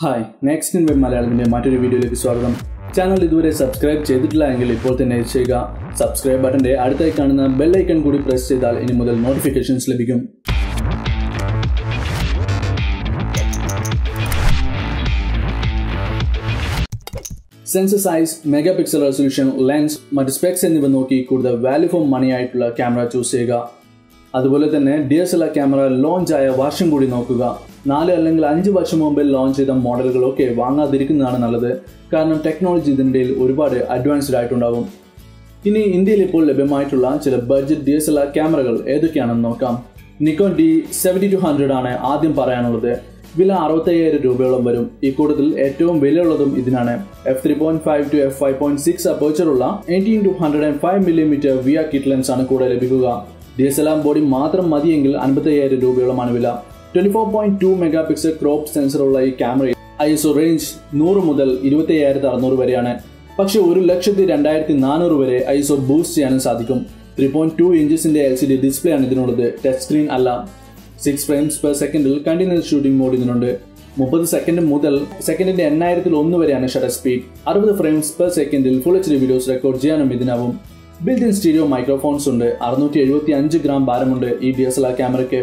Hi, NextinWeb Malayalam മറ്റൊരു വീഡിയോയിലേക്ക് സ്വാഗതം. ചാനൽ ഇതുവരെ സബ്സ്ക്രൈബ് ചെയ്തിട്ടില്ല എങ്കിൽ ഇപ്പോൾ തന്നെ ചെയ്യുക. സബ്സ്ക്രൈബ് ബട്ടന്റെ അടുത്തായി കാണുന്ന ബെൽ ഐക്കൺ കൂടി പ്രസ് ചെയ്താൽ ഇനി മുതൽ നോട്ടിഫിക്കേഷൻസ് ലഭിക്കും. Sensor size, megapixel resolution, lens, മറ്റ് സ്പെക്സ് എന്നിവ നോക്കി കൂടുതൽ വാല്യൂ ഫോർ മണി ആയിട്ടുള്ള ക്യാമറ ചൂസ് ചെയ്യുക. അതുപോലെ തന്നെ DSLR ക്യാമറ ലോഞ്ച് ആയ വർഷം കൂടി നോക്കുക. 4 അല്ലെങ്കിൽ 5 വർഷം മുമ്പ് ലോഞ്ച് ചെയ്ത മോഡലുകളൊക്കെ വാങ്ങാതിരിക്കുന്നതാണ് നല്ലത്. കാരണം ടെക്നോളജി ഇതിനിടയിൽ ഒരുപാട് അഡ്വാൻസ്ഡ് ആയിട്ടുണ്ടാകും. ഇനി ഇന്ത്യയിൽ ഇപ്പോൾ ലഭ്യമായിട്ടുള്ള ചില ബഡ്ജറ്റ് DSLR ക്യാമറകൾ ഏതൊക്കെയാണെന്ന് നോക്കാം. നിക്കോൺ D7200 ആണ് ആദ്യം പറയാനുള്ളത്. വില 65,000 രൂപയോളം വരും. ഈ കൂട്ടത്തിൽ ഏറ്റവും വിലയുള്ളതും ഇതിനാണ്. f3.5 to f5.6 അപ്പേച്ചറുള്ള 18 to 105 mm വിയ കിറ്റ് ലെൻസ് ആണ് കൂടെ ലഭിക്കുക. DSLR ബോഡി മാത്രം മതിയെങ്കിൽ 55,000 രൂപയോളമാണ് വില. 24.2 മെഗാപിക്സൽ ക്രോപ്പ് സെൻസറുള്ള ഈ ക്യാമറയിൽ ISO റേഞ്ച് 100 മുതൽ 25,600 വരെയാണ്. പക്ഷേ 1,02,400 വരെ ISO ബൂസ്റ്റ് ചെയ്യാനും സാധിക്കും. 3.2 ഇഞ്ചസിന്റെ LCD ഡിസ്പ്ലേ ആണ് ഇതിനുള്ളത്, ടച്ച് സ്ക്രീൻ അല്ല. 6 ഫ്രെയിംസ് പെർ സെക്കൻഡിൽ കണ്ടിന്യൂസ് ഷൂട്ടിംഗ് മോഡ് ഇതിനുണ്ട്. 30 സെക്കൻഡ് മുതൽ സെക്കൻഡിന്റെ 8,000 വരെയാണ് ഷട്ടർ സ്പീഡ്. 60 ഫ്രെയിംസ് പെർ സെക്കൻഡിൽ ഫുൾ HD വീഡിയോസ് റെക്കോർഡ് ചെയ്യാനും ഇതിനാവും. ബിൽറ്റ് ഇൻ സ്റ്റീരിയോ മൈക്രോഫോൺസ് ഉണ്ട്. 675 ഗ്രാം ഭാരമുണ്ട് ഈ DSLR ക്യാമറയ്ക്ക്.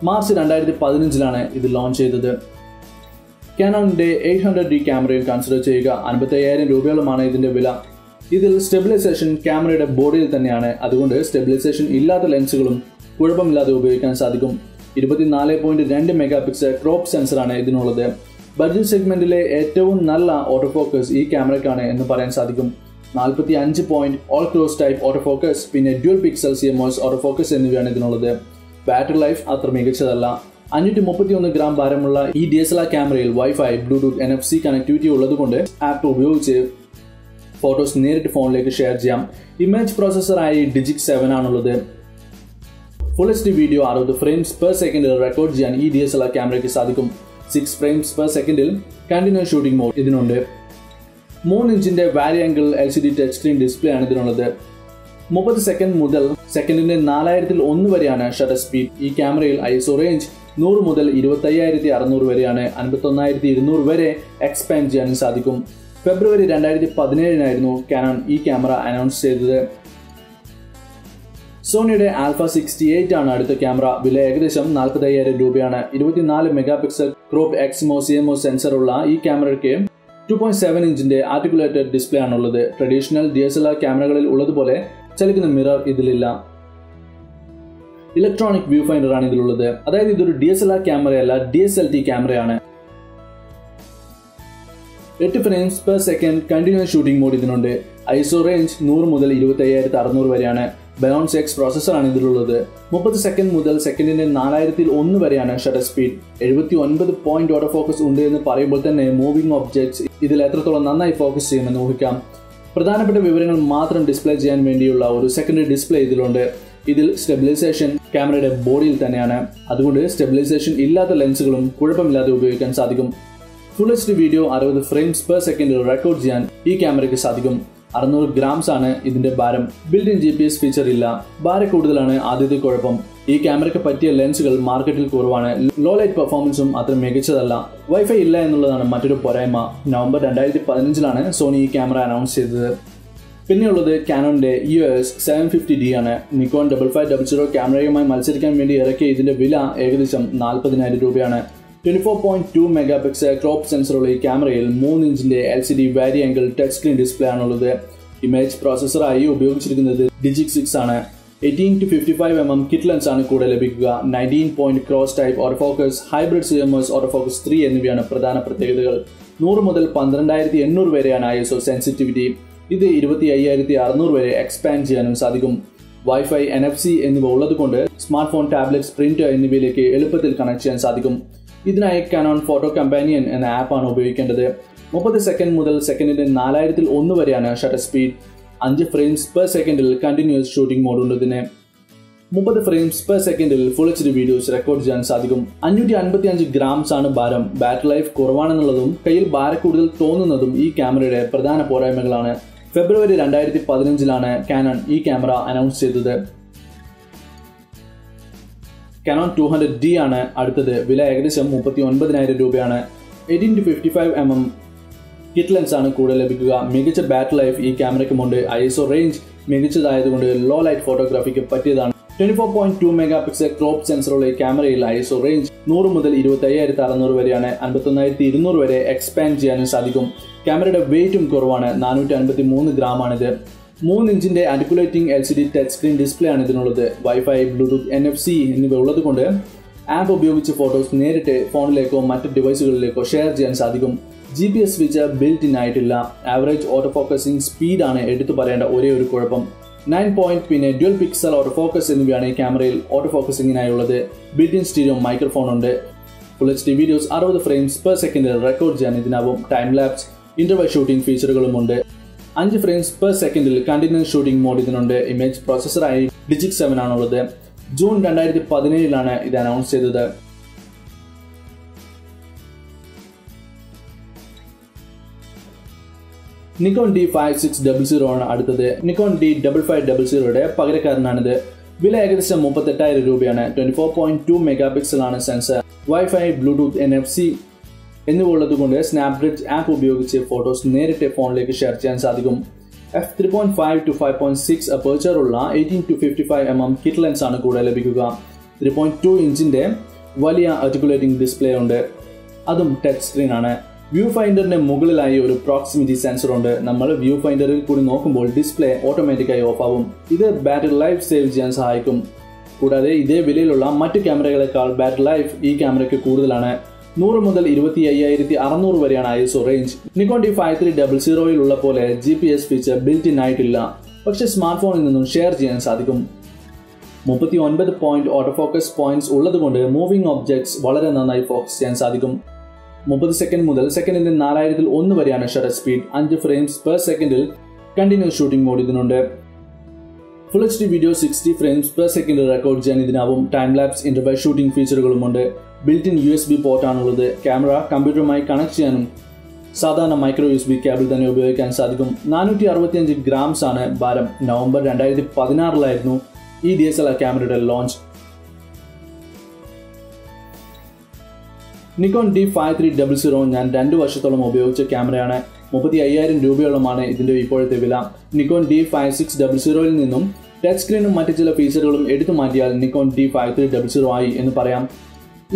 മാർച്ച് 2015 ഇത് ലോഞ്ച് ചെയ്തത്. കാനോണിന്റെ 800D ക്യാമറയിൽ കൺസിഡർ ചെയ്യുക. 55,000 രൂപയോളമാണ് ഇതിന്റെ വില. ഇതിൽ സ്റ്റെബിലൈസേഷൻ ക്യാമറയുടെ ബോഡിയിൽ തന്നെയാണ്. അതുകൊണ്ട് സ്റ്റെബിലൈസേഷൻ ഇല്ലാത്ത ലെൻസുകളും കുഴപ്പമില്ലാതെ ഉപയോഗിക്കാൻ സാധിക്കും. 24.2 മെഗാപിക്സൽ ക്രോപ്പ് സെൻസറാണ് ഇതിനുള്ളത്. ബഡ്ജറ്റ് സെഗ്മെന്റിലെ ഏറ്റവും നല്ല ഓട്ടോ ഫോക്കസ് ഈ ക്യാമറയ്ക്കാണ് എന്ന് പറയാൻ സാധിക്കും. 45 point all cross type auto focus, പിന്നെ dual pixel CMOS auto focus എന്നിവയാണ് ഇതിനുള്ളത്. ബാറ്ററി ലൈഫ് അത്ര മികച്ചതല്ല. 531 ഗ്രാം ഭാരമുള്ള ഈ DSLR ക്യാമറയിൽ വൈഫൈ, ബ്ലൂടൂത്ത്, NFC കണക്ടിവിറ്റി ഉള്ളതുകൊണ്ട് ആപ്പ് ഉപയോഗിച്ച് ഫോട്ടോസ് നേരിട്ട് ഫോണിലേക്ക് ഷെയർ ചെയ്യാം. ഇമേജ് പ്രോസസ്സറായി Digic 7 ആണുള്ളത്. Full HD video 60 frames per സെക്കൻഡിൽ റെക്കോർഡ് ചെയ്യാൻ ഈ DSLR ക്യാമറയ്ക്ക് സാധിക്കും. 6 ഫ്രെയിംസ് പെർ സെക്കൻഡിൽ കണ്ടിന്യൂസ് ഷൂട്ടിംഗ് മോഡ് ഇതിനുണ്ട്. 3 ഇഞ്ചിന്റെ വാരി angle LCD touch screen display ആണ് ഇതിനുള്ളത്. 30 സെക്കൻഡ് മുതൽ സെക്കൻഡിന്റെ 4,001 വരെയാണ് ഷട്ടർ സ്പീഡ്. ഈ ക്യാമറയിൽ ISO റേഞ്ച് 100 മുതൽ 25,600 വരെയാണ്. 51,200 വരെ എക്സ്പാൻഡ് ചെയ്യാനും സാധിക്കും. ഫെബ്രുവരി 2017 കാനോൺ ഈ ക്യാമറ അനൗൺസ് ചെയ്തത്. സോണിയുടെ ആൽഫ 68 ആണ് അടുത്ത ക്യാമറ. വില ഏകദേശം 40,000 രൂപയാണ്. 24 മെഗാപിക്സൽ ക്രോപ്പ് CMOS സെൻസറുള്ള ഈ ക്യാമറയ്ക്ക് 2.7 ഇഞ്ചിന്റെ ആർട്ടിക്കുലേറ്റഡ് ഡിസ്പ്ലേ ആണുള്ളത്. ട്രഡീഷണൽ DSLR ക്യാമറകളിൽ ഉള്ളതുപോലെ ചലിക്കുന്ന മിറർ ഇതിലില്ല. ഇലക്ട്രോണിക് വ്യൂ ഫൈൻഡർ ആണ് ഇതിലുള്ളത്. അതായത് ഇതൊരു DSLR ക്യാമറയല്ല, DSLT ക്യാമറയാണ്. 8 frames per second continuous shooting mode ഇതിനുണ്ട്. ISO റേഞ്ച് 100 മുതൽ 25,600 വരെയാണ്. ബയോൺസ് X പ്രോസസ്സറാണ് ഇതിലുള്ളത്. 30 സെക്കൻഡ് മുതൽ സെക്കൻഡിന്റെ 4,001 വരെയാണ് shutter speed. 79 point auto focus ഉണ്ട് എന്ന് പറയുമ്പോൾ തന്നെ മൂവിംഗ് ഒബ്ജക്ട്സ് ഇതിൽ എത്രത്തോളം നന്നായി ഫോക്കസ് ചെയ്യുമെന്ന് ഊഹിക്കാം. പ്രധാനപ്പെട്ട വിവരങ്ങൾ മാത്രം ഡിസ്പ്ലേ ചെയ്യാൻ വേണ്ടിയുള്ള ഒരു സെക്കൻഡറി ഡിസ്പ്ലേ ഇതിലുണ്ട്. ഇതിൽ സ്റ്റെബിലൈസേഷൻ ക്യാമറയുടെ ബോഡിയിൽ തന്നെയാണ്. അതുകൊണ്ട് സ്റ്റെബിലൈസേഷൻ ഇല്ലാത്ത ലെൻസുകളും കുഴപ്പമില്ലാതെ ഉപയോഗിക്കാൻ സാധിക്കും. Full HD video 60 frames per സെക്കൻഡിൽ റെക്കോർഡ് ചെയ്യാൻ ഈ ക്യാമറയ്ക്ക് സാധിക്കും. 600 ഗ്രാംസ് ആണ് ഇതിന്റെ ഭാരം. ബിൽറ്റ് ഇൻ GPS ഫീച്ചർ ഇല്ല. ഭാരം കൂടുതലാണ് ആദ്യത്തെ കുഴപ്പം. ഈ ക്യാമറയ്ക്ക് പറ്റിയ ലെൻസുകൾ മാർക്കറ്റിൽ കുറവാണ്. ലോ ലൈറ്റ് പെർഫോമൻസും അത്ര മികച്ചതല്ല. വൈഫൈ ഇല്ല എന്നുള്ളതാണ് മറ്റൊരു പോരായ്മ. നവംബർ 2015 സോണി ഈ ക്യാമറ അനൗൺസ് ചെയ്തത്. പിന്നെയുള്ളത് കാനോണിന്റെ EOS 750D ആണ്. നിക്കോൺ 5500 ക്യാമറയുമായി മത്സരിക്കാൻ വേണ്ടി ഇറക്കിയ ഇതിന്റെ വില ഏകദേശം 40,000 രൂപയാണ്. 24.2 മെഗാപിക്സൽ ക്രോപ്പ് സെൻസറുള്ള ഈ ക്യാമറയിൽ 3 ഇഞ്ചിന്റെ LCD വാരി ആംഗിൾ ടച്ച് സ്ക്രീൻ ഡിസ്പ്ലേ ആണുള്ളത്. ഇമേജ് പ്രോസസ്സറായി ഉപയോഗിച്ചിരിക്കുന്നത് Digic 6 ആണ്. 18 to 55 mm കിറ്റ് ലെൻസ് ആണ് കൂടെ ലഭിക്കുക. 19 point cross type auto focus, hybrid CMOS auto focus 3 എന്നിവയാണ് പ്രധാന പ്രത്യേകതകൾ. 100 മുതൽ 12,800 വരെയാണ് ISO സെൻസിറ്റിവിറ്റി. ഇത് 25,600 വരെ എക്സ്പാൻഡ് ചെയ്യാനും സാധിക്കും. വൈഫൈ, NFC എന്നിവ ഉള്ളതുകൊണ്ട് സ്മാർട്ട് ഫോൺ, ടാബ്ലറ്റ്സ്, പ്രിന്റർ എന്നിവയിലേക്ക് എളുപ്പത്തിൽ കണക്ട് ചെയ്യാൻ സാധിക്കും. ഇതിനായി കാനോൺ ഫോട്ടോ കമ്പാനിയൻ എന്ന ആപ്പാണ് ഉപയോഗിക്കേണ്ടത്. 30 സെക്കൻഡ് മുതൽ സെക്കൻഡിന്റെ 4,001 വരെയാണ് ഷട്ടർ സ്പീഡ്. 5 ഫ്രെയിംസ് പെർ സെക്കൻഡിൽ കണ്ടിന്യൂസ് ഷൂട്ടിംഗ് മോഡ് ഉണ്ട് ഇതിന്. 30 ഫ്രെയിംസ് പെർ സെക്കൻഡിൽ ഫുൾ HD വീഡിയോസ് റെക്കോർഡ് ചെയ്യാൻ സാധിക്കും. 555 ഗ്രാംസ് ആണ് ഭാരം. ബാറ്ററി ലൈഫ് കുറവാണെന്നുള്ളതും കയ്യിൽ ഭാരം കൂടുതൽ തോന്നുന്നതും ഈ ക്യാമറയുടെ പ്രധാന പോരായ്മകളാണ്. ഫെബ്രുവരി 2015 കാനോൺ ഈ ക്യാമറ അനൗൺസ് ചെയ്തത്. Canon 200D ആണ് അടുത്തത്. വില ഏകദേശം 39,000 രൂപയാണ്. 18-55mm കിറ്റ് ലെൻസ് ആണ് കൂടുതൽ ലഭിക്കുക. മികച്ച ബാറ്ററി ലൈഫ് ഈ ക്യാമറയ്ക്കുമുണ്ട്. ISO റേഞ്ച് മികച്ചതായതുകൊണ്ട് ലോ ലൈറ്റ് ഫോട്ടോഗ്രാഫിക്ക് പറ്റിയതാണ്. 24.2 മെഗാപിക്സൽ ക്രോപ്പ് സെൻസറുള്ള ഈ ക്യാമറയിൽ ISO റേഞ്ച് 100 മുതൽ 25,600 വരെയാണ്. 51,200 വരെ എക്സ്പാൻഡ് ചെയ്യാനും സാധിക്കും. ക്യാമറയുടെ വെയിറ്റും കുറവാണ്, 453 ഗ്രാമാണിത്. 3 ഇഞ്ചിന്റെ articulating LCD touch screen display ആണ് ഇതിനുള്ളത്. വൈഫൈ, ബ്ലൂടൂത്ത്, NFC എന്നിവ ഉള്ളതുകൊണ്ട് ആപ്പ് ഉപയോഗിച്ച് ഫോട്ടോസ് നേരിട്ട് ഫോണിലേക്കോ മറ്റ് ഡിവൈസുകളിലേക്കോ ഷെയർ ചെയ്യാൻ സാധിക്കും. GPS ഫീച്ചർ ബിൽറ്റ് ഇൻ ആയിട്ടില്ല. ആവറേജ് ഓട്ടോ ഫോക്കസിംഗ് സ്പീഡാണ് എടുത്തു പറയേണ്ട ഒരേ ഒരു കുഴപ്പം. 9 പോയിന്റ് പിന്നെ ഡ്യുവൽ പിക്സൽ ഓട്ടോ ഫോക്കസ് എന്നിവയാണ് ഈ ക്യാമറയിൽ ഓട്ടോ ഫോക്കസിംഗിനായുള്ളത്. ബിൽറ്റ് ഇൻ സ്റ്റീരിയോ മൈക്രോഫോൺ ഉണ്ട്. Full HD videos 60 frames per സെക്കൻഡിൽ റെക്കോർഡ് ചെയ്യാൻ ഇതിനാവും. ടൈം ലാപ്സ്, ഇന്റർവൽ ഷൂട്ടിംഗ് ഫീച്ചറുകളുമുണ്ട്. 5 ഫ്രെയിംസ് പെർ സെക്കൻഡിൽ കണ്ടിന്യൂസ് ഷൂട്ടിംഗ് മോഡ് ഇതിനുണ്ട്. ഇമേജ് പ്രോസസറായി Digic 7 ആണുള്ളത്. ജൂൺ 2017 ഇത് അനൗൺസ് ചെയ്തത്. നിക്കോൺ D5600 ആണ് അടുത്തത്. നിക്കോൺ D5500യുടെ പകരക്കാരനാണിത്. വില ഏകദേശം 38,000 രൂപയാണ്. 24.2 മെഗാപിക്സൽ ആണ് സെൻസർ. വൈഫൈ, ബ്ലൂടൂത്ത്, NFC എന്നിവ ഉള്ളതുകൊണ്ട് സ്നാപ്ബ്രിഡ്ജ് ആപ്പ് ഉപയോഗിച്ച് ഫോട്ടോസ് നേരിട്ട് ഫോണിലേക്ക് ഷെയർ ചെയ്യാൻ സാധിക്കും. f3.5 to 5.6 അപ്പേർച്ചർ ഉള്ള 18-55mm കിറ്റ് ലെൻസ് ആണ് കൂടുതൽ ലഭിക്കുക. 3.2 ഇഞ്ചിന്റെ വലിയ ആർട്ടിക്കുലേറ്റിംഗ് ഡിസ്പ്ലേ ഉണ്ട്. അതും ടച്ച് സ്ക്രീൻ ആണ്. വ്യൂ ഫൈൻഡറിന്റെ മുകളിലായി ഒരു പ്രോക്സിമിറ്റി സെൻസർ ഉണ്ട്. നമ്മൾ വ്യൂ ഫൈൻഡറിൽ കൂടി നോക്കുമ്പോൾ ഡിസ്പ്ലേ ഓട്ടോമാറ്റിക്കായി ഓഫ് ആവും. ഇത് ബാറ്ററി ലൈഫ് സേവ് ചെയ്യാൻ സഹായിക്കും. കൂടാതെ ഇതേ വിലയിലുള്ള മറ്റ് ക്യാമറകളെക്കാൾ ബാറ്ററി ലൈഫ് ഈ ക്യാമറയ്ക്ക് കൂടുതലാണ്. 100 മുതൽ 25,600 വരെയാണ് ISO റേഞ്ച്. നിക്കോൺ D5300 ഉള്ള പോലെ GPS ഫീച്ചർ ബിൽറ്റ് ഇൻ ആയിട്ടില്ല. പക്ഷെ സ്മാർട്ട് ഫോണിൽ നിന്നും ഷെയർ ചെയ്യാൻ സാധിക്കും. 39 പോയിന്റ് ഓട്ടോ ഫോക്കസ് പോയിന്റ്സ് ഉള്ളതുകൊണ്ട് മൂവിംഗ് ഒബ്ജക്ട്സ് വളരെ നന്നായി ഫോക്കസ് ചെയ്യാൻ സാധിക്കും. 30 സെക്കൻഡ് മുതൽ സെക്കൻഡിന്റെ 4001 വരെയാണ് ഷട്ടർ സ്പീഡ്. 5 ഫ്രെയിംസ് പെർ സെക്കൻഡിൽ കണ്ടിന്യൂസ് ഷൂട്ടിംഗ് മോഡ് ഇതിനുണ്ട്. Full HD video 60 frames per സെക്കൻഡിൽ റെക്കോർഡ് ചെയ്യാൻ ഇതിനാവും. ടൈം ലാപ്സ്, ഇന്റർവൽ ഷൂട്ടിംഗ് ഫീച്ചറുകളുമുണ്ട്. ബിൽറ്റ് ഇൻ USB പോർട്ട് ആണുള്ളത്. ക്യാമറ കമ്പ്യൂട്ടറുമായി കണക്ട് ചെയ്യാനും സാധാരണ മൈക്രോ USB കേബിൾ തന്നെ ഉപയോഗിക്കാൻ സാധിക്കും. 465 ഗ്രാംസ് ആണ് ഭാരം. നവംബർ 2016 ഈ DSLR ക്യാമറയുടെ ലോഞ്ച്. നിക്കോൺ D5300 ഞാൻ 2 വർഷത്തോളം ഉപയോഗിച്ച ക്യാമറയാണ്. 35,000 രൂപയോളമാണ് ഇതിന്റെ ഇപ്പോഴത്തെ വില. നിക്കോൺ D5600 നിന്നും ടച്ച് സ്ക്രീനും മറ്റു ചില ഫീച്ചറുകളും എടുത്തു മാറ്റിയാൽ നിക്കോൺ D5300 ആയി എന്ന് പറയാം.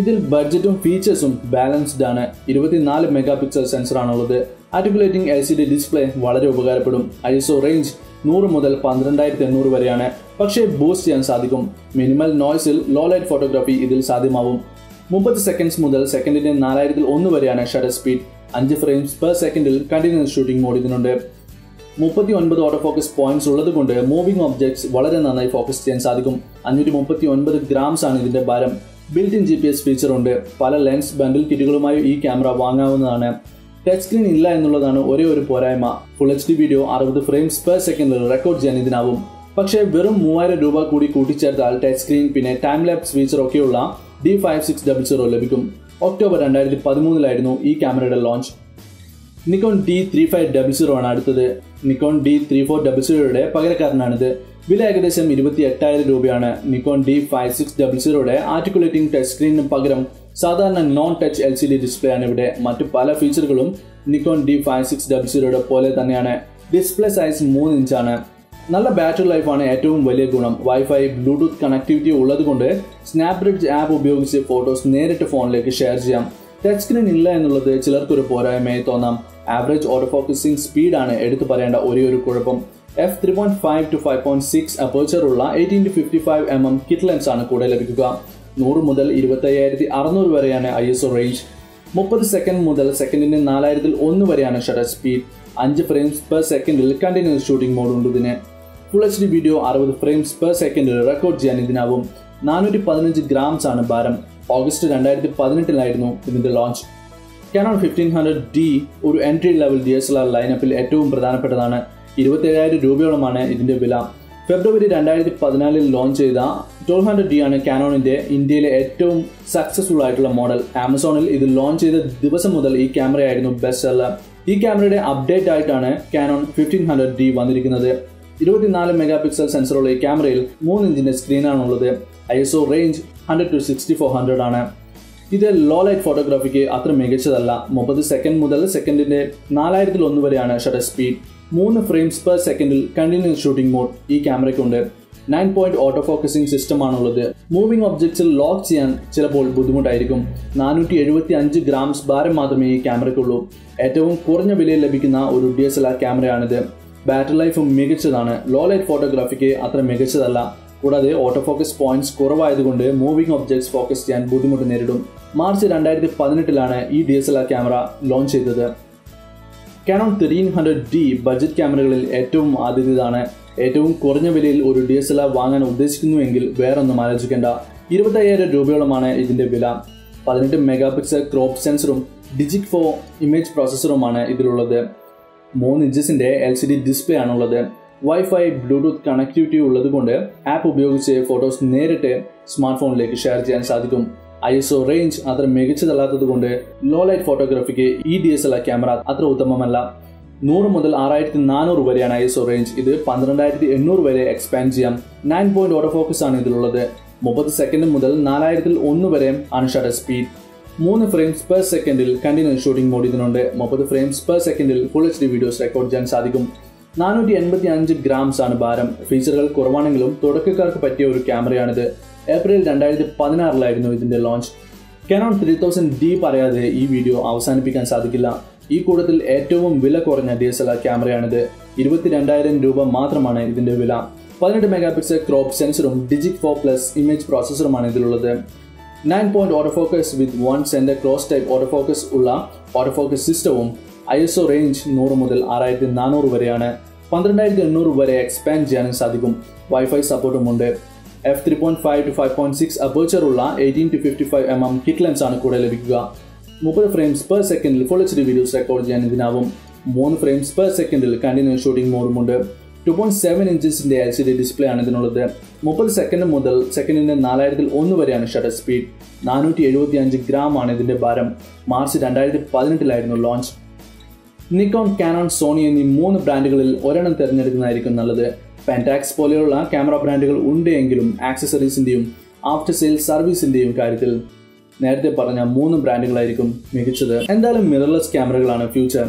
ഇതിൽ ബഡ്ജറ്റും ഫീച്ചേഴ്സും ബാലൻസ്ഡ് ആണ്. 24 മെഗാപിക്സൽ സെൻസറാണുള്ളത്. ആർട്ടിക്കുലേറ്റിംഗ് LCD ഡിസ്പ്ലേ വളരെ ഉപകാരപ്പെടും. ISO റേഞ്ച് 100 മുതൽ 12,800 വരെയാണ്. പക്ഷേ ബൂസ്റ്റ് ചെയ്യാൻ സാധിക്കും. മിനിമൽ നോയ്സിൽ ലോ ലൈറ്റ് ഫോട്ടോഗ്രാഫി ഇതിൽ സാധ്യമാവും. 30 സെക്കൻഡ്സ് മുതൽ സെക്കൻഡിന്റെ 4001 വരെയാണ് ഷട്ടർ സ്പീഡ്. 5 ഫ്രെയിംസ് പെർ സെക്കൻഡിൽ കണ്ടിന്യൂസ് ഷൂട്ടിംഗ് മോഡ് ഇതിനുണ്ട്. 39 ഓട്ടോ ഫോക്കസ് പോയിന്റ്സ് ഉള്ളതുകൊണ്ട് മൂവിംഗ് ഒബ്ജക്ട്സ് വളരെ നന്നായി ഫോക്കസ് ചെയ്യാൻ സാധിക്കും. 539 ഗ്രാംസ് ആണ് ഇതിന്റെ ഭാരം. ബിൽറ്റ് ഇൻ GPS ഫീച്ചർ ഉണ്ട്. പല ലെൻസ് ബണ്ടിൽ കിറ്റുകളുമായി ഈ ക്യാമറ വാങ്ങാവുന്നതാണ്. ടച്ച് സ്ക്രീൻ ഇല്ല എന്നുള്ളതാണ് ഒരേ ഒരു പോരായ്മ. Full HD video 60 frames per സെക്കൻഡിൽ റെക്കോർഡ് ചെയ്യാൻ ഇതിനാവും. പക്ഷേ വെറും 3000 രൂപ കൂടി കൂട്ടിച്ചേർത്താൽ ടച്ച് സ്ക്രീൻ പിന്നെ ടൈം ലാപ്സ് ഫീച്ചർ ഒക്കെയുള്ള D5600 ലഭിക്കും. ഒക്ടോബർ 2013 ഈ ക്യാമറയുടെ ലോഞ്ച്. നിക്കോൺ D3500 ആണ് അടുത്തത്. നിക്കോൺ D3400യുടെ പകരക്കാരനാണിത്. വില ഏകദേശം 28,000 രൂപയാണ്. നിക്കോൺ D5600യുടെ ആർട്ടിക്കുലേറ്റിംഗ് ടച്ച് സ്ക്രീനിന് പകരം സാധാരണ നോൺ ടച്ച് LCD ഡിസ്പ്ലേ ആണ് ഇവിടെ. മറ്റു പല ഫീച്ചറുകളും നിക്കോൺ D5600യുടെ പോലെ തന്നെയാണ്. ഡിസ്പ്ലേ സൈസ് 3 ഇഞ്ചാണ്. നല്ല ബാറ്ററി ലൈഫാണ് ഏറ്റവും വലിയ ഗുണം. വൈഫൈ, ബ്ലൂടൂത്ത് കണക്ടിവിറ്റി ഉള്ളതുകൊണ്ട് സ്നാപ്ബ്രിഡ്ജ് ആപ്പ് ഉപയോഗിച്ച് ഫോട്ടോസ് നേരിട്ട് ഫോണിലേക്ക് ഷെയർ ചെയ്യാം. ടച്ച് സ്ക്രീൻ ഇല്ല എന്നുള്ളത് ചിലർക്കൊരു പോരായ്മയായി തോന്നാം. ആവറേജ് ഓട്ടോ ഫോക്കസിംഗ് സ്പീഡാണ് എടുത്തു പറയേണ്ട ഒരേ ഒരു കുഴപ്പം. f3.5 to 5.6 അപ്പേർച്ചർ ഉള്ള 18-55mm കിറ്റ് ലെൻസ് ആണ് കൂടുതൽ ലഭിക്കുക. 100 മുതൽ 25,600 വരെയാണ് ISO റേഞ്ച്. 30 സെക്കൻഡ് മുതൽ സെക്കൻഡിന്റെ 4001 വരെയാണ് ഷട്ടർ സ്പീഡ്. 5 ഫ്രെയിംസ് പെർ സെക്കൻഡിൽ കണ്ടിന്യൂസ് ഷൂട്ടിംഗ് മോഡ് ഉണ്ട് ഇതിന്. Full HD video 60 frames per സെക്കൻഡിൽ റെക്കോർഡ് ചെയ്യാൻ ഇതിനാവും. 415 ഗ്രാംസ് ആണ് ഭാരം. ഓഗസ്റ്റ് 2018 ഇതിന്റെ ലോഞ്ച്. കാനോൺ 1500D ഒരു എൻട്രി ലെവൽ DSLR ലൈനപ്പിൽ ഏറ്റവും പ്രധാനപ്പെട്ടതാണ്. 27,000 രൂപയോളമാണ് ഇതിന്റെ വില. ഫെബ്രുവരി 2014 ലോഞ്ച് ചെയ്ത 1200D ആണ് കാനോണിന്റെ ഇന്ത്യയിലെ ഏറ്റവും സക്സസ്ഫുൾ ആയിട്ടുള്ള മോഡൽ. ആമസോണിൽ ഇത് ലോഞ്ച് ചെയ്ത ദിവസം മുതൽ ഈ ക്യാമറയായിരുന്നു ബെസ്റ്റ് സെല്ലർ. ഈ ക്യാമറയുടെ അപ്ഡേറ്റ് ആയിട്ടാണ് കാനോൺ 1500D വന്നിരിക്കുന്നത്. 24 മെഗാപിക്സൽ സെൻസറുള്ള ഈ ക്യാമറയിൽ 3 ഇഞ്ചിന്റെ സ്ക്രീനാണുള്ളത്. ISO റേഞ്ച് 100 to 6400 ആണ്. ഇത് ലോ ലൈറ്റ് ഫോട്ടോഗ്രാഫിക്ക് അത്ര മികച്ചതല്ല. 30 സെക്കൻഡ് മുതൽ സെക്കൻഡിന്റെ 4001 വരെയാണ് ഷട്ടർ സ്പീഡ്. 3 ഫ്രെയിംസ് പെർ സെക്കൻഡിൽ കണ്ടിന്യൂസ് ഷൂട്ടിംഗ് മോഡ് ഈ ക്യാമറയ്ക്കുണ്ട്. 9-point ഓട്ടോ ഫോക്കസിംഗ് സിസ്റ്റമാണുള്ളത്. മൂവിംഗ് ഒബ്ജക്ട്സിൽ ലോക്ക് ചെയ്യാൻ ചിലപ്പോൾ ബുദ്ധിമുട്ടായിരിക്കും. 475 ഗ്രാംസ് ഭാരം മാത്രമേ ഈ ക്യാമറയ്ക്കുള്ളൂ. ഏറ്റവും കുറഞ്ഞ വിലയിൽ ലഭിക്കുന്ന ഒരു DSLR ക്യാമറയാണിത്. ബാറ്ററി ലൈഫും മികച്ചതാണ്. ലോ ലൈറ്റ് ഫോട്ടോഗ്രാഫിക്ക് അത്ര മികച്ചതല്ല. കൂടാതെ ഓട്ടോ ഫോക്കസ് പോയിന്റ്സ് കുറവായതുകൊണ്ട് മൂവിംഗ് ഒബ്ജക്ട്സ് ഫോക്കസ് ചെയ്യാൻ ബുദ്ധിമുട്ട് നേരിടും. മാർച്ച് 2018 ഈ DSLR ക്യാമറ ലോഞ്ച് ചെയ്തത്. കാനോൺ 300D ബഡ്ജറ്റ് ക്യാമറകളിൽ ഏറ്റവും ആദ്യത്തേതാണ്. ഏറ്റവും കുറഞ്ഞ വിലയിൽ ഒരു DSLR വാങ്ങാൻ ഉദ്ദേശിക്കുന്നുവെങ്കിൽ വേറൊന്നും ആലോചിക്കേണ്ട. 25,000 രൂപയോളമാണ് ഇതിന്റെ വില. 18 മെഗാപിക്സൽ ക്രോപ്പ് സെൻസറും ഡിജിറ്റ് 4 ഇമേജ് പ്രോസസ്സറുമാണ് ഇതിലുള്ളത്. 3 ഇഞ്ചസിന്റെ LCD ഡിസ്പ്ലേ ആണുള്ളത്. വൈഫൈ ബ്ലൂടൂത്ത് കണക്ടിവിറ്റി ഉള്ളതുകൊണ്ട് ആപ്പ് ഉപയോഗിച്ച് ഫോട്ടോസ് നേരിട്ട് സ്മാർട്ട് ഫോണിലേക്ക് ഷെയർ ചെയ്യാൻ സാധിക്കും. ISO റേഞ്ച് അത്ര മികച്ചതല്ലാത്തതുകൊണ്ട് ലോ ലൈറ്റ് ഫോട്ടോഗ്രാഫിക്ക് ഈ DSLR ക്യാമറ അത്ര ഉത്തമമല്ല. 100 മുതൽ 6400 വരെയാണ് ISO റേഞ്ച്. ഇത് 12800 വരെ എക്സ്പാൻഡ് ചെയ്യാം. 9-point ഓട്ടോ ഫോക്കസ് ആണ് ഇതിലുള്ളത്. 30 സെക്കൻഡ് മുതൽ 4001 വരെ ആണ് ഷട്ടർ സ്പീഡ്. 3 ഫ്രെയിംസ് പെർ സെക്കൻഡിൽ കണ്ടിന്യൂസ് ഷൂട്ടിംഗ് മോഡ് ഇതിനുണ്ട്. 30 ഫ്രെയിംസ് പെർ സെക്കൻഡിൽ ഫുൾ HD വീഡിയോസ് റെക്കോർഡ് ചെയ്യാൻ സാധിക്കും. 485 ഗ്രാംസ് ആണ് ഭാരം. ഫീച്ചറുകൾ കുറവാണെങ്കിലും തുടക്കക്കാർക്ക് പറ്റിയ ഒരു ക്യാമറയാണിത്. ഏപ്രിൽ 2016 ഇതിന്റെ ലോഞ്ച്. കാനോൺ 3000D പറയാതെ ഈ വീഡിയോ അവസാനിപ്പിക്കാൻ സാധിക്കില്ല. ഈ കൂട്ടത്തിൽ ഏറ്റവും വില കുറഞ്ഞ DSLR ക്യാമറയാണിത്. 22,000 രൂപ മാത്രമാണ് ഇതിന്റെ വില. 18 മെഗാപിക്സൽ ക്രോപ്പ് സെൻസറും ഡിജിറ്റ് 4+ ഇമേജ് പ്രോസസ്സറുമാണ് ഇതിലുള്ളത്. 9-point ഓട്ടോ ഫോക്കസ് വിത്ത് 1 centre close type auto focus ഉള്ള ഓട്ടോ ഫോക്കസ് സിസ്റ്റവും ISO റേഞ്ച് 100 മുതൽ 6400 വരെയാണ്. 12800 വരെ എക്സ്പാൻഡ് ചെയ്യാനും സാധിക്കും. വൈഫൈ സപ്പോർട്ടും ഉണ്ട്. f3.5 to 5.6 അപ്പേച്ചർ ഉള്ള 18-55mm കിറ്റ് ലെൻസ് ആണ് കൂടെ ലഭിക്കുക. 30 ഫ്രെയിംസ് പെർ സെക്കൻഡിൽ ഫുൾ HD വീഡിയോസ് റെക്കോർഡ് ചെയ്യാൻ ഇതിനാവും. 3 ഫ്രെയിംസ് പെർ സെക്കൻഡിൽ കണ്ടിന്യൂസ് ഷൂട്ടിംഗ് മോഡുമുണ്ട്. 2.7 ഇഞ്ചസിന്റെ LCD ഡിസ്പ്ലേ ആണ് ഇതിനുള്ളത്. 30 സെക്കൻഡ് മുതൽ സെക്കൻഡിന്റെ 4001 വരെയാണ് ഷട്ടർ സ്പീഡ്. 475 ഗ്രാം ആണ് ഇതിന്റെ ഭാരം. March 2018 launch. Nikon, Canon, Sony എന്നീ 3 ബ്രാൻഡുകളിൽ ഒരെണ്ണം തിരഞ്ഞെടുക്കുന്നതായിരിക്കും നല്ലത്. പെൻടാക്സ് പോലെയുള്ള ക്യാമറ ബ്രാൻഡുകൾ ഉണ്ടെങ്കിലും ആക്സസറീസിന്റെയും ആഫ്റ്റർ സെയിൽ സർവീസിന്റെയും കാര്യത്തിൽ നേരത്തെ പറഞ്ഞ 3 ബ്രാൻഡുകളായിരിക്കും മികച്ചത്. എന്തായാലും മിറർലെസ് ക്യാമറകളാണ് ഫ്യൂച്ചർ.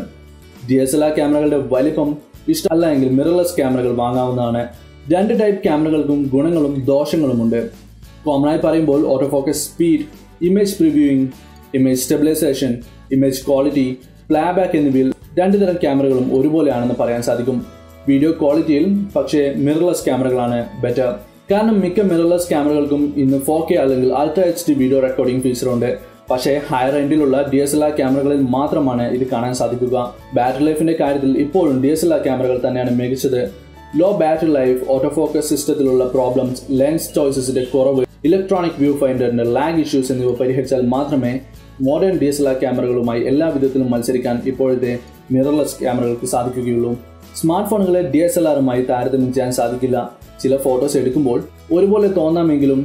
DSLR ക്യാമറകളുടെ വലിപ്പം ഇഷ്ടമല്ല എങ്കിൽ മിറർലെസ് ക്യാമറകൾ വാങ്ങാവുന്നതാണ്. 2 ടൈപ്പ് ക്യാമറകൾക്കും ഗുണങ്ങളും ദോഷങ്ങളുമുണ്ട്. കോമണായി പറയുമ്പോൾ auto focus speed, image previewing, image stabilisation, image quality, playback എന്നിവയിൽ 2 തരം ക്യാമറകളും ഒരുപോലെയാണെന്ന് പറയാൻ സാധിക്കും. വീഡിയോ ക്വാളിറ്റിയിൽ പക്ഷേ മിറർലെസ് ക്യാമറകളാണ് ബെറ്റർ. കാരണം മിക്ക മിറർലെസ് ക്യാമറകൾക്കും ഇന്ന് 4K അല്ലെങ്കിൽ അൾട്രാ HD വീഡിയോ റെക്കോർഡിംഗ് ഫീച്ചറുണ്ട്. പക്ഷേ ഹയർ എൻഡിലുള്ള DSLR ക്യാമറകളിൽ മാത്രമാണ് ഇത് കാണാൻ സാധിക്കുക. ബാറ്ററി ലൈഫിന്റെ കാര്യത്തിൽ ഇപ്പോഴും DSLR ക്യാമറകൾ തന്നെയാണ് മികച്ചത്. Low battery life, auto focus സിസ്റ്റത്തിലുള്ള പ്രോബ്ലംസ്, ലെൻസ് ചോയ്സസിന്റെ കുറവ്, ഇലക്ട്രോണിക് വ്യൂ ഫൈൻഡറിന്റെ ലാഗ് ഇഷ്യൂസ് എന്നിവ പരിഹരിച്ചാൽ മാത്രമേ മോഡേൺ DSLR ക്യാമറകളുമായി എല്ലാ വിധത്തിലും മത്സരിക്കാൻ ഇപ്പോഴത്തെ മിറർലെസ് ക്യാമറകൾക്ക് സാധിക്കുകയുള്ളൂ. സ്മാർട്ട് ഫോണുകളെ DSLRമായി താരതമ്യം ചെയ്യാൻ സാധിക്കില്ല. ചില ഫോട്ടോസ് എടുക്കുമ്പോൾ ഒരുപോലെ തോന്നാമെങ്കിലും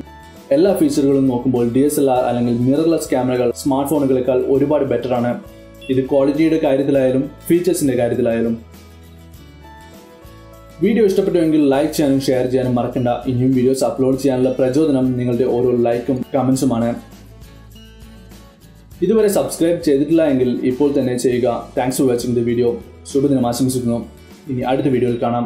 എല്ലാ ഫീച്ചറുകളും നോക്കുമ്പോൾ DSLR അല്ലെങ്കിൽ മിറർലെസ് ക്യാമറകൾ സ്മാർട്ട് ഫോണുകളെക്കാൾ ഒരുപാട് ബെറ്റർ ആണ്. ഇത് ക്വാളിറ്റിയുടെ കാര്യത്തിലായാലും ഫീച്ചേഴ്സിന്റെ കാര്യത്തിലായാലും. വീഡിയോ ഇഷ്ടപ്പെട്ടുവെങ്കിൽ ലൈക്ക് ചെയ്യാനും ഷെയർ ചെയ്യാനും മറക്കണ്ട. ഇനിയും വീഡിയോസ് അപ്ലോഡ് ചെയ്യാനുള്ള പ്രചോദനം നിങ്ങളുടെ ഓരോ ലൈക്കും കമന്റ്സുമാണ്. ഇതുവരെ സബ്സ്ക്രൈബ് ചെയ്തിട്ടില്ല എങ്കിൽ ഇപ്പോൾ തന്നെ ചെയ്യുക. Thanks for watching the video. ശുഭദിനം ആശംസിക്കുന്നു. ഇനി അടുത്ത വീഡിയോയിൽ കാണാം.